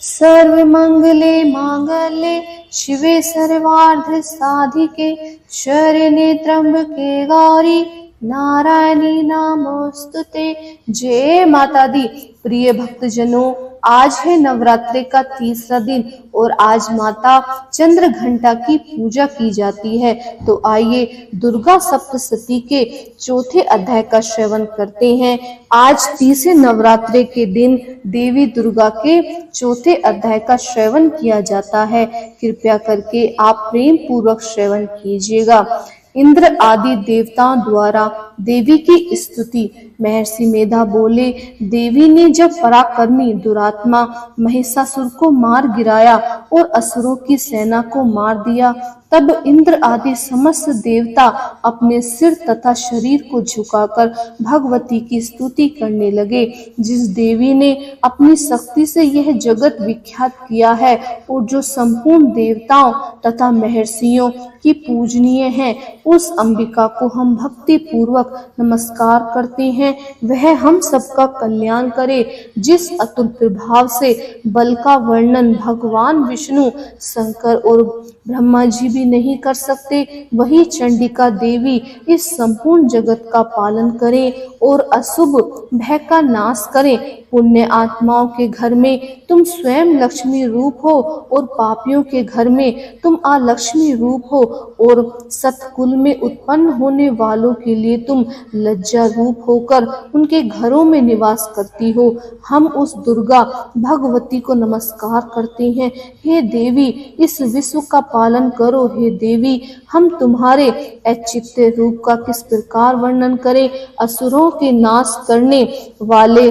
सर्वमंगले मांगल्ये शिवे सर्वार्थ साधिके शरण्ये त्र्यंबके गौरी नारायणी नमोस्तुते। जय माता दी। प्रिय भक्तजनों, आज है नवरात्रि का तीसरा दिन और आज माता चंद्र घंटा की पूजा की जाती है। तो आइए दुर्गा सप्तशती के चौथे अध्याय का श्रवण करते हैं। आज तीसरे नवरात्रि के दिन देवी दुर्गा के चौथे अध्याय का श्रवण किया जाता है। कृपया करके आप प्रेम पूर्वक श्रवण कीजिएगा। इंद्र आदि देवताओं द्वारा देवी की स्तुति। महर्षि मेधा बोले, देवी ने जब पराक्रमी दुरात्मा महिषासुर को मार गिराया और असुरों की सेना को मार दिया, तब इंद्र आदि समस्त देवता अपने सिर तथा शरीर को झुकाकर भगवती की स्तुति करने लगे। जिस देवी ने अपनी शक्ति से यह जगत विख्यात किया है और जो संपूर्ण देवताओं तथा महर्षियों की पूजनीय है, उस अंबिका को हम भक्ति पूर्वक नमस्कार करते हैं। वह हम सबका कल्याण करे। जिस अतुल प्रभाव से बल का वर्णन भगवान विष्णु, शंकर और ब्रह्मा जी भी नहीं कर सकते, वही चंडिका देवी इस संपूर्ण जगत का पालन करें और अशुभ भय का नाश करें। पुण्य आत्माओं के घर में तुम स्वयं लक्ष्मी रूप हो और पापियों के घर में तुम अलक्ष्मी रूप हो और सतकुल में उत्पन्न होने वालों के लिए तुम लज्जा रूप होकर उनके घरों में निवास करती हो। हम उस दुर्गा भगवती को नमस्कार करते हैं। हे देवी, इस विश्व का पालन करो। हे देवी, हम तुम्हारे औचित्य रूप का किस प्रकार वर्णन करें। असुरों के नाश करने वाले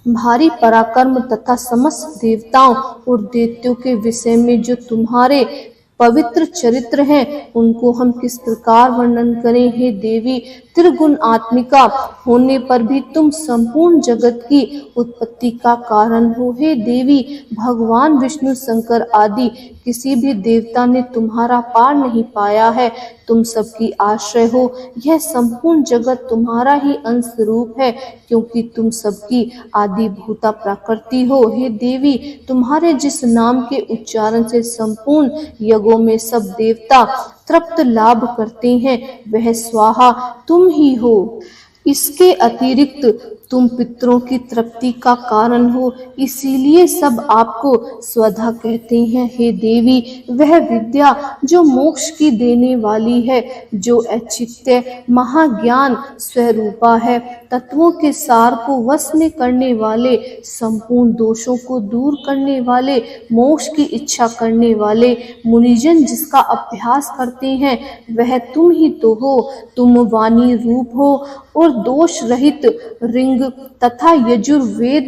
भारी पराक्रम तथा समस्त देवताओं और दैत्यों के विषय में जो तुम्हारे पवित्र चरित्र हैं, उनको हम किस प्रकार वर्णन करें। हे देवी, त्रिगुण आत्मिका होने पर भी तुम संपूर्ण जगत की उत्पत्ति का कारण हो। हे देवी, भगवान विष्णु, शंकर आदि किसी भी देवता ने तुम्हारा पार नहीं पाया है। तुम सबकी आश्रय हो। यह संपूर्ण जगत तुम्हारा ही अंश रूप है, क्योंकि तुम सबकी आदिभूता प्रकृति हो। हे देवी, तुम्हारे जिस नाम के उच्चारण से संपूर्ण यज्ञों में सब देवता तृप्त लाभ करते हैं, वह स्वाहा तुम ही हो। इसके अतिरिक्त तुम पितरों की तृप्ति का कारण हो, इसीलिए सब आपको स्वधा कहते हैं। हे देवी, वह विद्या जो मोक्ष की देने वाली है, जो औचित्य महाज्ञान स्वरूपा है, तत्वों के सार को वश में करने वाले, संपूर्ण दोषों को दूर करने वाले, मोक्ष की इच्छा करने वाले मुनिजन जिसका अभ्यास करते हैं, वह तुम ही तो हो। तुम वाणी रूप हो और दोष रहित ऋंग तथा यजुर्वेद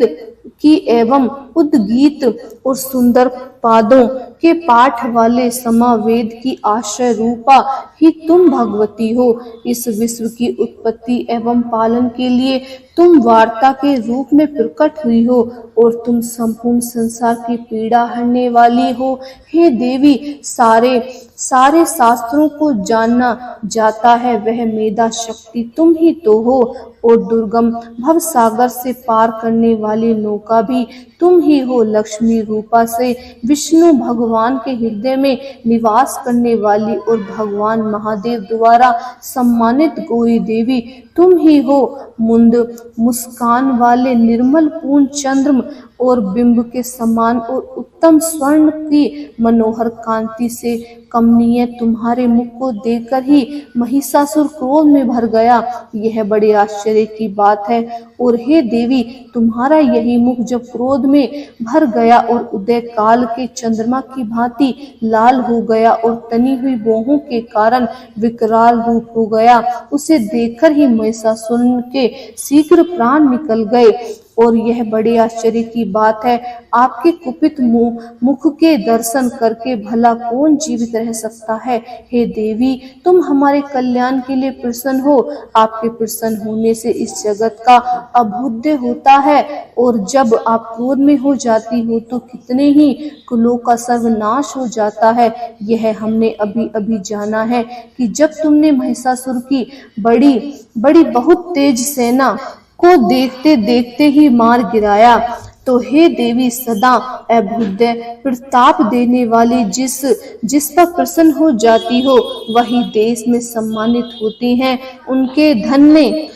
की एवं उद्गीत और सुंदर पादों के पाठ वाले समावेद की आश्रय रूपा ही तुम भगवती हो। इस विश्व की उत्पत्ति एवं पालन के लिए तुम वार्ता के रूप में प्रकट हुई हो और तुम संपूर्ण संसार की पीड़ा हरने वाली हो। हे देवी, सारे शास्त्रों को जानना जाता है, वह मेधा शक्ति तुम ही तो हो और दुर्गम भव सागर से पार करने वाली नौका भी तुम ही हो। लक्ष्मी रूपा से विष्णु भगवान के हृदय में निवास करने वाली और भगवान महादेव द्वारा सम्मानित गौरी देवी तुम ही हो। मुंद मुस्कान वाले निर्मल पूर्ण चंद्र और बिंब के समान और उत्तम स्वर्ण की मनोहर कांति से कमनीय तुम्हारे मुख को देखकर ही महिषासुर क्रोध में भर गया। यह बड़े आश्चर्य की बात है। और हे देवी, तुम्हारा यही मुख जब क्रोध में भर गया और उदय काल के चंद्रमा की भांति लाल हो गया और तनी हुई बाहों के कारण विकराल रूप हो गया, उसे देखकर ही महिषासुर के शीघ्र प्राण निकल गए। और यह बड़े आश्चर्य की बात है, आपके कुपित मुख के दर्शन करके भला कौन जीवित रह सकता है। हे देवी, तुम हमारे कल्याण के लिए प्रसन्न हो। आपके प्रसन्न होने से इस जगत का अभ्युदय होता है और जब आप क्रोध में हो जाती हो तो कितने ही कुलों का सर्वनाश हो जाता है। यह हमने अभी अभी जाना है कि जब तुमने महिषासुर की बड़ी बहुत तेज सेना को देखते देखते ही मार गिराया, तो हे देवी सदा अभ्युदय प्रताप देने वाली जिस पर प्रसन्न हो जाती हो वही देश में सम्मानित होती हैं। उनके धन में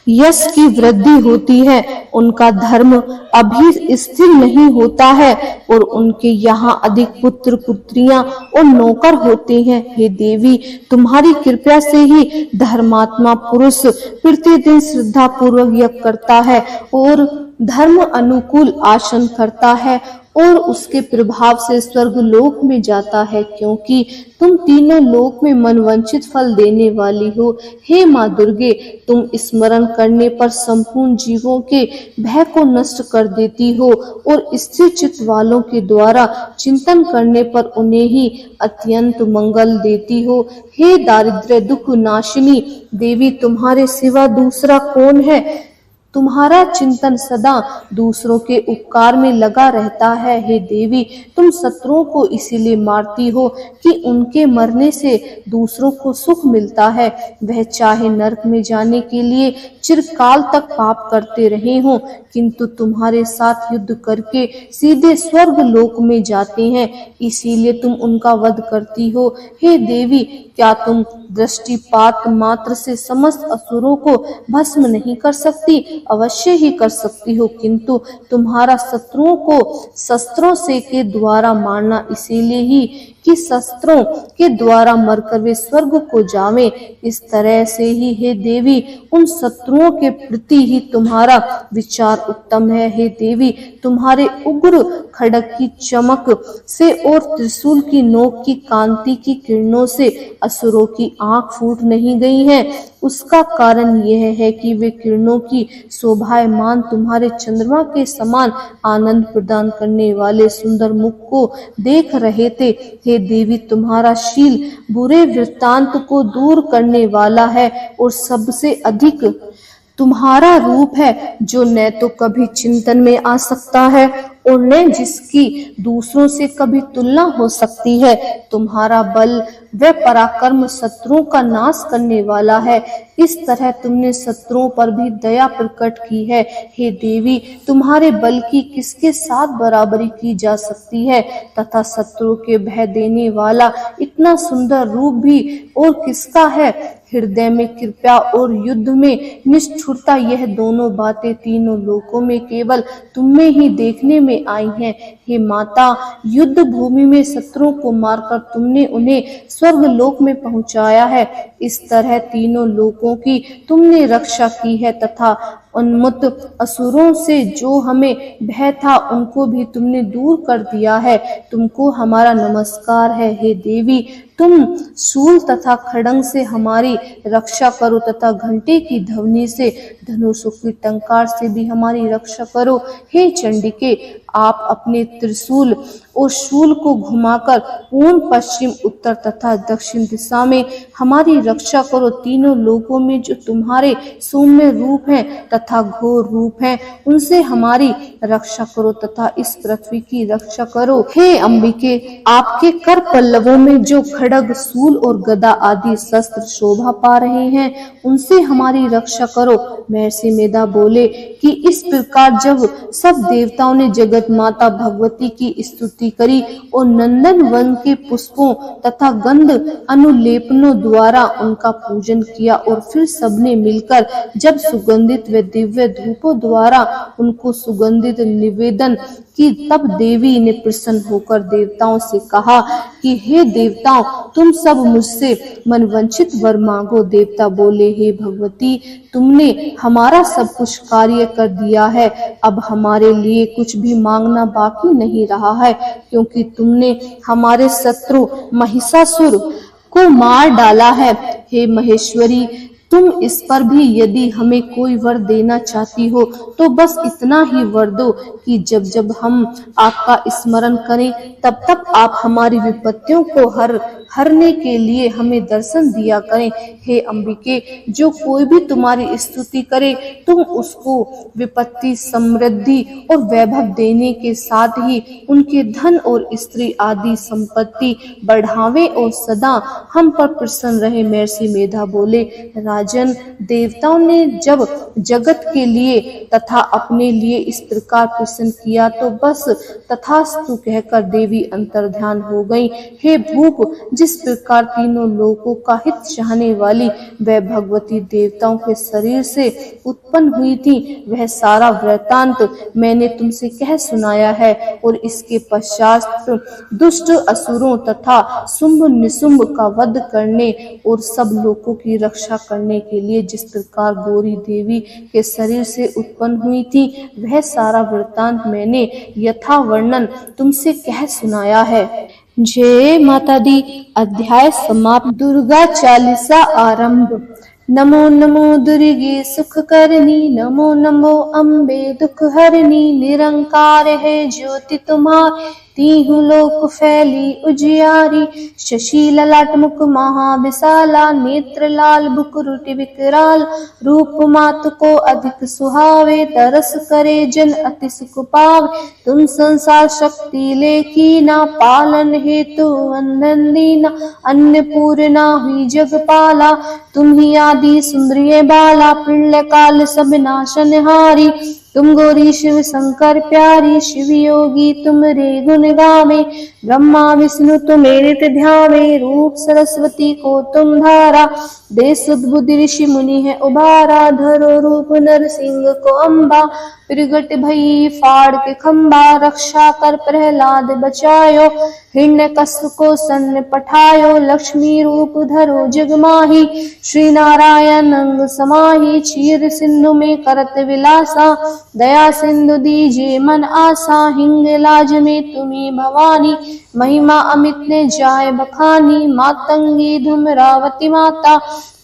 यश की वृद्धि होती है, उनका धर्म अभी स्थिर नहीं होता है और उनके यहाँ अधिक पुत्र पुत्रियां और नौकर होते हैं। हे देवी, तुम्हारी कृपा से ही धर्मात्मा पुरुष प्रतिदिन श्रद्धा पूर्वक यज्ञ करता है और धर्म अनुकूल आसन करता है और उसके प्रभाव से स्वर्ग लोक में जाता है, क्योंकि तुम तीनों लोक में मनवांछित फल देने वाली हो। हे माँ दुर्गे, तुम स्मरण करने पर संपूर्ण जीवों के भय को नष्ट कर देती हो और स्थिर चित्त वालों के द्वारा चिंतन करने पर उन्हें ही अत्यंत मंगल देती हो। हे दारिद्र्य दुख नाशिनी देवी, तुम्हारे सिवा दूसरा कौन है? तुम्हारा चिंतन सदा दूसरों के उपकार में लगा रहता है। हे देवी, तुम शत्रुओं को इसीलिए मारती हो कि उनके मरने से दूसरों को सुख मिलता है। वह चाहे नरक में जाने के लिए चिरकाल तक पाप करते रहे हों, किंतु तुम्हारे साथ युद्ध करके सीधे स्वर्ग लोक में जाते हैं, इसीलिए तुम उनका वध करती हो। हे देवी, क्या तुम दृष्टिपात मात्र से समस्त असुरों को भस्म नहीं कर सकती? अवश्य ही कर सकती हो, किंतु तुम्हारा शत्रुओं को शस्त्रों से के द्वारा मारना इसीलिए ही कि शस्त्रों के द्वारा मरकर वे स्वर्ग को जावें। इस तरह से ही हे देवी, उन शत्रुओं के प्रति ही तुम्हारा विचार उत्तम है। हे देवी, तुम्हारे उग्र खड्ग की चमक से और त्रिशूल की नोक की कांति की किरणों से असुरों की आंख फूट नहीं गई है। उसका कारण यह है कि वे किरणों की शोभायमान तुम्हारे चंद्रमा के समान आनंद प्रदान करने वाले सुंदर मुख को देख रहे थे। हे देवी, तुम्हारा शील बुरे वृत्तांत को दूर करने वाला है और सबसे अधिक तुम्हारा रूप है जो न तो कभी चिंतन में आ सकता है और न जिसकी दूसरों से कभी तुलना हो सकती है। तुम्हारा बल व पराक्रम शत्रुओं का नाश करने वाला है। इस तरह तुमने शत्रुओं पर भी दया प्रकट की है। हे देवी, तुम्हारे बल की किसके साथ बराबरी की जा सकती है, तथा शत्रु के भय देने वाला इतना सुंदर रूप भी और किसका है? हृदय में कृपा और युद्ध में निष्ठुरता, यह दोनों बातें तीनों लोकों में केवल तुम्हें ही देखने में आई हैं। हे माता, युद्ध भूमि में शत्रुओं को मारकर तुमने उन्हें स्वर्ग लोक में पहुंचाया है। इस तरह तीनों लोकों की तुमने रक्षा की है तथा उन्मत्त असुरों से जो हमें भय था उनको भी तुमने दूर कर दिया है। तुमको हमारा नमस्कार है। हे देवी, तुम शूल तथा खड्ग से हमारी रक्षा करो तथा घंटे की ध्वनि से धनुषों की टंकार से भी हमारी रक्षा करो। हे चंडिके, आप अपने त्रिशूल और शूल को घुमाकर पूर्व पश्चिम उत्तर तथा दक्षिण दिशा में हमारी रक्षा करो। तीनों लोकों में जो तुम्हारे सौम्य रूप हैं तथा घोर रूप हैं, उनसे हमारी रक्षा करो तथा इस पृथ्वी की रक्षा करो। हे अंबिके, आपके कर पल्लवों में जो खड्ग शूल और गदा आदि शस्त्र शोभा पा रहे हैं, उनसे हमारी रक्षा करो। महर्षि मेधा बोले कि इस प्रकार जब सब देवताओं ने जगत माता भगवती की स्तुति करी और नंदन वन के पुष्पों तथा गंध अनुलेपनों द्वारा उनका पूजन किया और फिर सबने मिलकर जब सुगंधित व दिव्य धूपों द्वारा उनको सुगंधित निवेदन की, तब देवी ने प्रसन्न होकर देवताओं से कहा कि हे देवताओं, तुम सब मुझसे मनवंचित वर मांगो। देवता बोले, हे भगवती, तुमने हमारा सब कुछ कार्य कर दिया है, अब हमारे लिए कुछ भी मांगना बाकी नहीं रहा है, क्योंकि तुमने हमारे शत्रु महिषासुर को मार डाला है। हे महेश्वरी, तुम इस पर भी यदि हमें कोई वर देना चाहती हो तो बस इतना ही वर दो कि जब जब हम आपका स्मरण करें तब तब आप हमारी विपत्तियों को हरने के लिए हमें दर्शन दिया करें। हे अंबिके, जो कोई भी तुम्हारी स्तुति करे तुम उसको विपत्ति, समृद्धि और वैभव देने के साथ ही उनके धन और स्त्री आदि संपत्ति बढ़ावे और सदा हम पर प्रसन्न रहे। महर्षि मेधा बोले, राजन, देवताओं ने जब जगत के लिए तथा अपने लिए इस प्रकार प्रसन्न किया तो बस तथास्तु कहकर देवी अंतर्ध्यान हो गई। हे भूप, जिस प्रकार तीनों लोकों का हित चाहने वाली वह भगवती देवताओं के शरीर से उत्पन्न हुई थी, वह सारा वृत्तांत मैंने तुमसे कह सुनाया है। और इसके पश्चात दुष्ट असुरों तथा शुंभ निशुंभ का वध करने और सब लोगों की रक्षा करने के लिए जिस प्रकार गौरी देवी के शरीर से उत्पन्न हुई थी, वह सारा वृत्तांत मैंने यथा वर्णन तुमसे कह सुनाया है। जय माता दी। अध्याय समाप्त। दुर्गा चालीसा आरंभ। नमो नमो दुर्गे सुख करनी, नमो नमो अम्बे दुख हरनी, निरंकार है ज्योति तुम्हारी, तीहू लोक फैली उजियारी। शशि ललाट मुख महाविशाला, नेत्र लाल बुकुरुट विकराल, रूप मात को अधिक सुहावे, तरस करे जन अति सुख पावे। तुम संसार शक्ति लेकीना, पालन हेतु वंदन दीना, अन्नपूर्णा हुई जगपाला, तुम ही आदि सुंदरी बाला, प्रलय काल सब नाशनहारी। तुम गौरी शिव शंकर प्यारी, शिव योगी तुम रे गुण गावे, ब्रह्मा विष्णु तुम्हें नित ध्यावे, रूप सरस्वती को तुम धारा, देश बुद्धि ऋषि मुनि है उबारा, धरो रूप नर सिंह को अम्बा, प्रगट भई फाड़ के खंबा, रक्षा कर प्रहलाद बचायो, हिरण्य कश्यप को सन्न पठायो, लक्ष्मी रूप धरो जग माही, श्री नारायण अंग समाही, क्षीर सिंधु में करत विलासा, दया सिंधु दीजे मन आसा, हिंग लाज में तुम्ही भवानी, महिमा अमित ने जाय बखानी, मातंगी धूमरावती माता,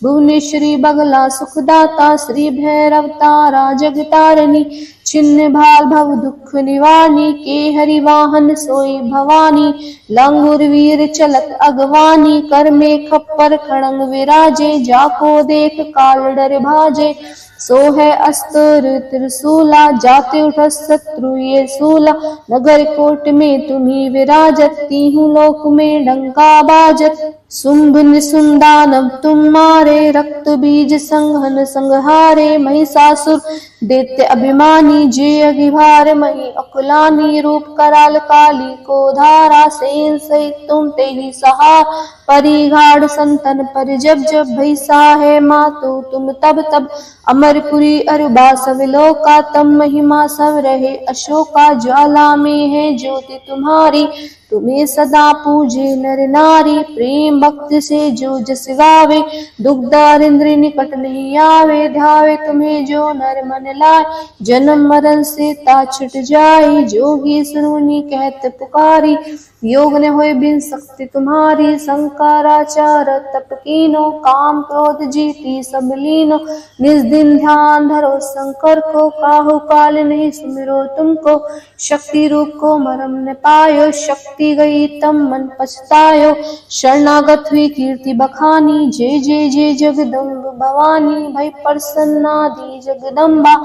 भुवनेश्वरी बगला सुखदाता, श्री भैरव तारा जगतारणी, छिन्न भाल भव दुख निवारणी, के हरि वाहन सोई भवानी, लंगुर वीर चलत अगवानी, कर में खप्पर खड़ंग विराजे, जाको देख काल डर भाजे, सो है अस्त्र त्रिशूला, जाते उठ शत्रु ये सूला, नगर कोट में तुम्ही विराजत, तीहू लोक में डंका बाजत, शुंभ निशुंभ दानव तुम मारे, रक्त बीज संघन संहारे, महिषासुर दैत्य अभिमानी, जे अगिभार मही अकुलानी, रूप कराल काली को धारा, सेन सहित तुम ते ही सहार, परिघाड़ संतन पर जब जब, भैसा है मातु तुम तब तब, अमरपुरी अरुबा सब लोका, तम महिमा सब रहे अशोका, ज्वाला में है ज्योति तुम्हारी, तुम्हें सदा पूजे नर नारी, प्रेम भक्ति से जो जस गावे, दुखदार इंद्र निकट नहीं आवे, ध्यावे तुम्हें जो नर मन लाए, जन्म मरण से ता छुट जाए, जोगी सुनी कहत पुकारी, योग ने होए बिन शक्ति तुम्हारी, शंकराचार तप कीनो, काम क्रोध जीती सब लीनो, निज दिन ध्यान धरो शंकर को, काहू काल नहीं सुमिरो तुमको, शक्ति रूप को मरम न पायो, शक्ति गई तम मन पछतायो, शरणागत हुई कीर्ति बखानी, जय जय जय जगदम्ब भवानी, भय प्रसन्ना दी जगदम्बा,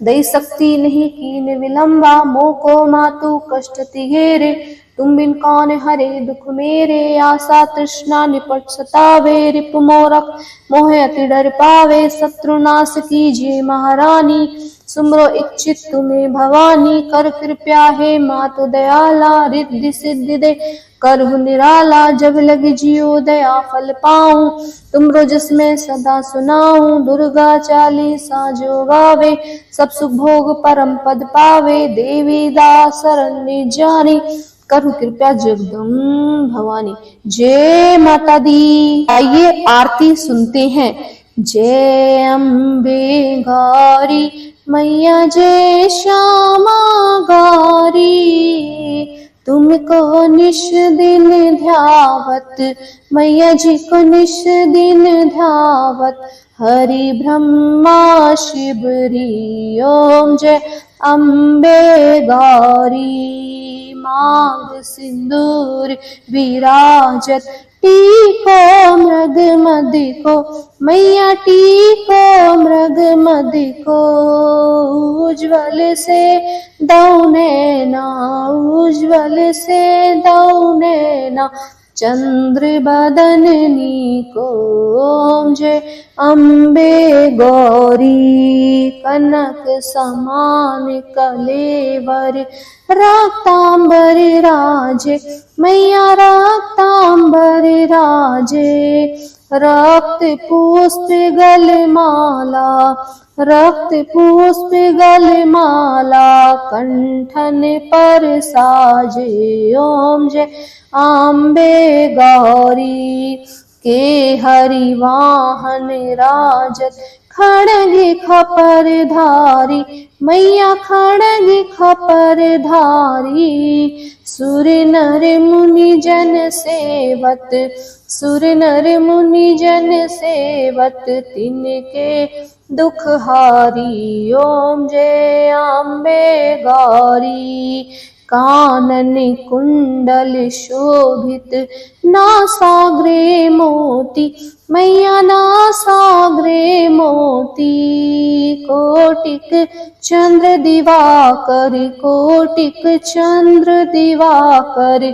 दई शक्ति नहीं कीन विलंबा, मोको मातु कष्ट तिगेरे, तुम बिन कौन हरे दुख मेरे, आशा तृष्णा निपट सतावे, रिप मोरख मोह अति डर पावे, शत्रुनाश कीजिए महारानी, सुमरो इच्छित तुम्हें भवानी, कर कृपया हे मातु दयाला, रिद्धि सिद्धि दे करहु निराला, जब लग जियो दया फल पाऊं, तुम रोजस में सदा सुनाऊं, दुर्गा चालीसा जो गावे, सब सुख भोग परम पद पावे, देवी दास शरण जानी, करु कृपया जगदम्ब भवानी। जय माता दी। आइए आरती सुनते हैं। जय अम्बे गौरी मैया, जय श्यामा गौरी, तुमको निश दिन ध्यावत, मैया जी को निश दिन ध्यावत, हरि ब्रह्मा शिवरी, ओम जय अम्बे गौरी, मांग सिंदूर विराजत, टीको मृग मदि को, मैया टीको मृग मदि को, उज्ज्वल से दौने ना, उज्ज्वल से दौने ना, चंद्र बदननी को। ओम जय अम्बे गौरी कनक समान कलेवर रक्तांबर राजे मैया रक्तांबर राजे। रक्त पुष्प गलमाला रक्त पुष्प गलमाला कंठन पर साजे। ओम जय अम्बे गौरी के हरिवाहन राजत खड़ग खपर धारी मैया खड़ग खपर धारी। सुर नर मुनि जन सेवत सुर नर मुनि जन सेवत तिनके दुख हारी। ओम जय अम्बे गौरी कानन कुंडल शोभित नासाग्रे मोती मैया नासाग्रे मोती। कोटिक चंद्र दिवाकर कोटिक चंद्र दिवाकर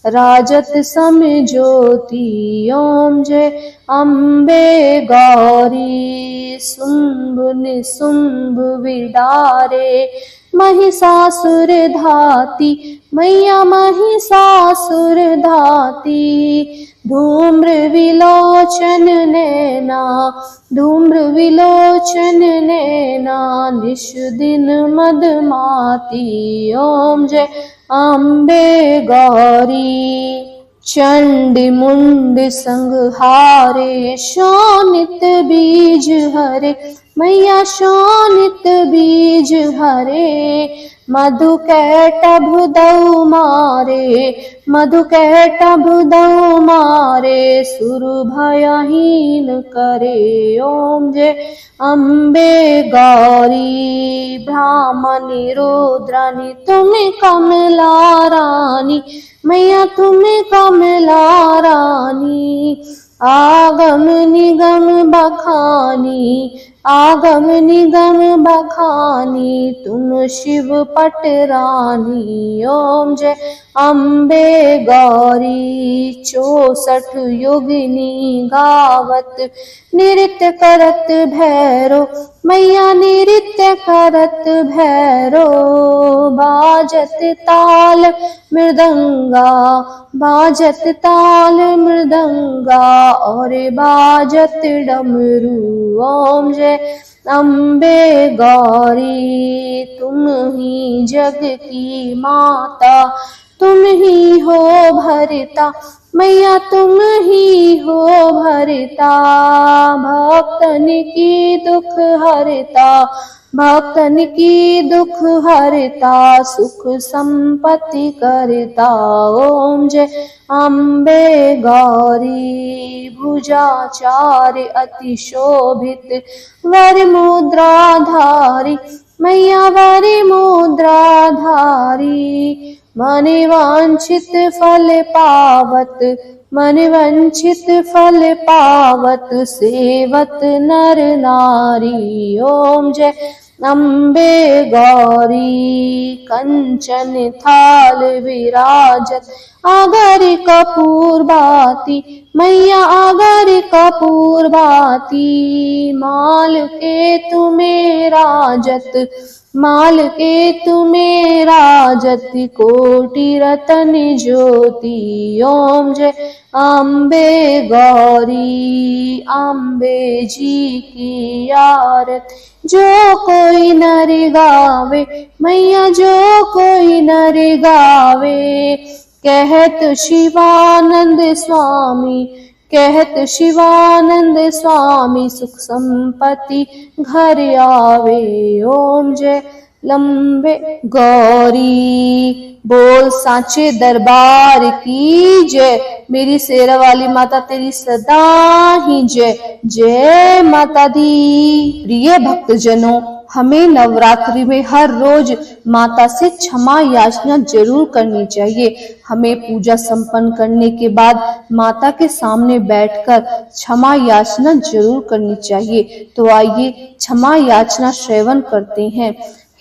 राजत सम ज्योति। ओम जय अम्बे गौरी शुंभ निशुंभ विडारे महिषासुर धाती मैया महिषासुर धाती। धूम्र विलोचन नैना धूम्र विलोचन नैना निश दिन मदमाती। ओम जय अम्बे गौरी चंडी मुंड संहारे शोणित बीज हरे मैया शोणित बीज हरे। मधु कैटभ दौ मारे मधु कैटभ दौ मारे सुर भयहीन करे। ओम जय अम्बे गौरी ब्राह्मणी रुद्रानी तुम कमला रानी मैया तुम कमला रानी। आगम निगम बखानी आगम निगम बखानी तुम शिव पट रानी। ओम जय अम्बे गौरी 64 योगिनी गावत नृत्य करत भैरो मैया नृत्य करत भैरो। बाजत ताल मृदंगा बाजत ताल मृदंगा और बाजत डमरू। ओम जय अम्बे गौरी तुम ही जग की माता तुम ही हो भरता मैया तुम ही हो भरता। भक्तन की दुख हरता भक्तन की दुख हरता सुख संपत्ति करता। ओम जय अम्बे गौरी भुजाचार्य अति शोभित वर मुद्राधारी मैया वर मुद्राधारी। मन वांछित फल पावत मन वंचित फल पावत सेवत नर नारी। ओम जय अम्बे गौरी कंचन थाल विराजत आगर कपूर बाती मैया आगर कपूर बाती। माल के तुम्हें राजत माल के तुम्हें राजत कोटि रतन ज्योति। ओम जय अम्बे गौरी अम्बे जी की आरत जो कोई नर गावे मैया जो कोई नर गावे। कहत शिवानंद स्वामी कहत शिवानंद स्वामी सुख संपत्ति घर आवे। ओम जय लंबे गौरी बोल सांचे दरबार की जय। मेरी शेरा वाली माता तेरी सदा ही जय। जय माता दी। प्रिय भक्तजनों हमें नवरात्रि में हर रोज माता से क्षमा याचना जरूर करनी चाहिए। हमें पूजा संपन्न करने के बाद माता के सामने बैठकर क्षमा याचना जरूर करनी चाहिए। तो आइए क्षमा याचना श्रवण करते हैं।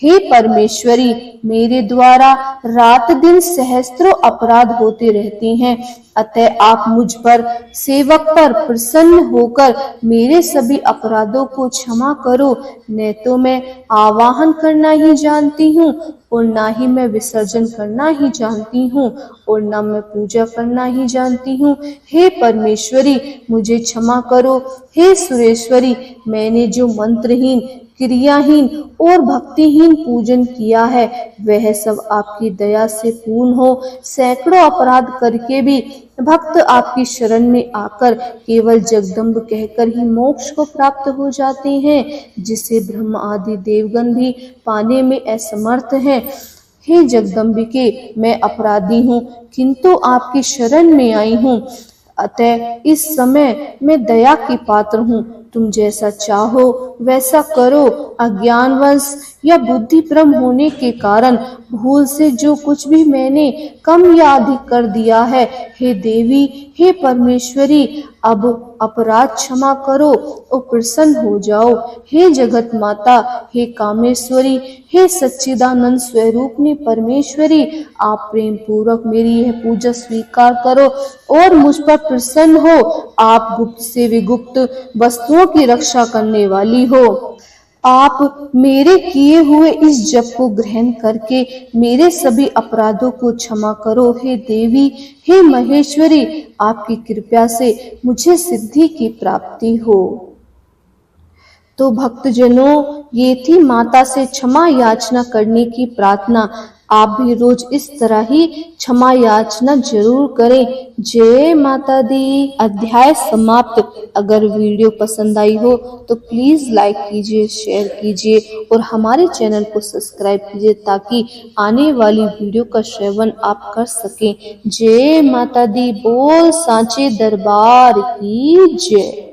हे परमेश्वरी, मेरे द्वारा रात दिन सहस्त्रों अपराध होते रहते हैं, अतः आप मुझ पर, सेवक पर प्रसन्न होकर मेरे सभी अपराधों को क्षमा करो। न तो मैं आवाहन करना ही जानती हूँ और ना ही मैं विसर्जन करना ही जानती हूँ और ना मैं पूजा करना ही जानती हूँ। हे परमेश्वरी, मुझे क्षमा करो। हे सुरेश्वरी, मैंने जो मंत्रहीन, क्रियाहीन और भक्तिहीन पूजन किया है वह सब आपकी दया से पूर्ण हो। सैकड़ों अपराध करके भी भक्त आपकी शरण में आकर केवल जगदम्ब कहकर ही मोक्ष को प्राप्त हो जाते हैं, जिसे ब्रह्म आदि देवगण भी पाने में असमर्थ हैं। हे जगदम्बिके, मैं अपराधी हूँ किंतु आपकी शरण में आई हूँ, अतः इस समय मैं दया की पात्र हूँ। तुम जैसा चाहो वैसा करो। अज्ञानवश या बुद्धिभ्रम होने के कारण भूल से जो कुछ भी मैंने कम या अधिक कर दिया है, हे देवी, हे परमेश्वरी, अब अपराध क्षमा करो और प्रसन्न हो जाओ। हे जगत माता, हे कामेश्वरी, हे सच्चिदानंद स्वरूपनी परमेश्वरी, आप प्रेम पूर्वक मेरी यह पूजा स्वीकार करो और मुझ पर प्रसन्न हो। आप गुप्त से विगुप्त वस्तुओं की रक्षा करने वाली हो। आप मेरे किए हुए इस जप को ग्रहण करके मेरे सभी अपराधों को क्षमा करो। हे देवी, हे महेश्वरी, आपकी कृपा से मुझे सिद्धि की प्राप्ति हो। तो भक्तजनों, ये थी माता से क्षमा याचना करने की प्रार्थना। आप भी रोज इस तरह ही क्षमा याचना जरूर करें। जय माता दी। अध्याय समाप्त। अगर वीडियो पसंद आई हो तो प्लीज लाइक कीजिए, शेयर कीजिए और हमारे चैनल को सब्सक्राइब कीजिए ताकि आने वाली वीडियो का श्रवण आप कर सकें। जय माता दी। बोल सांचे दरबार की जय।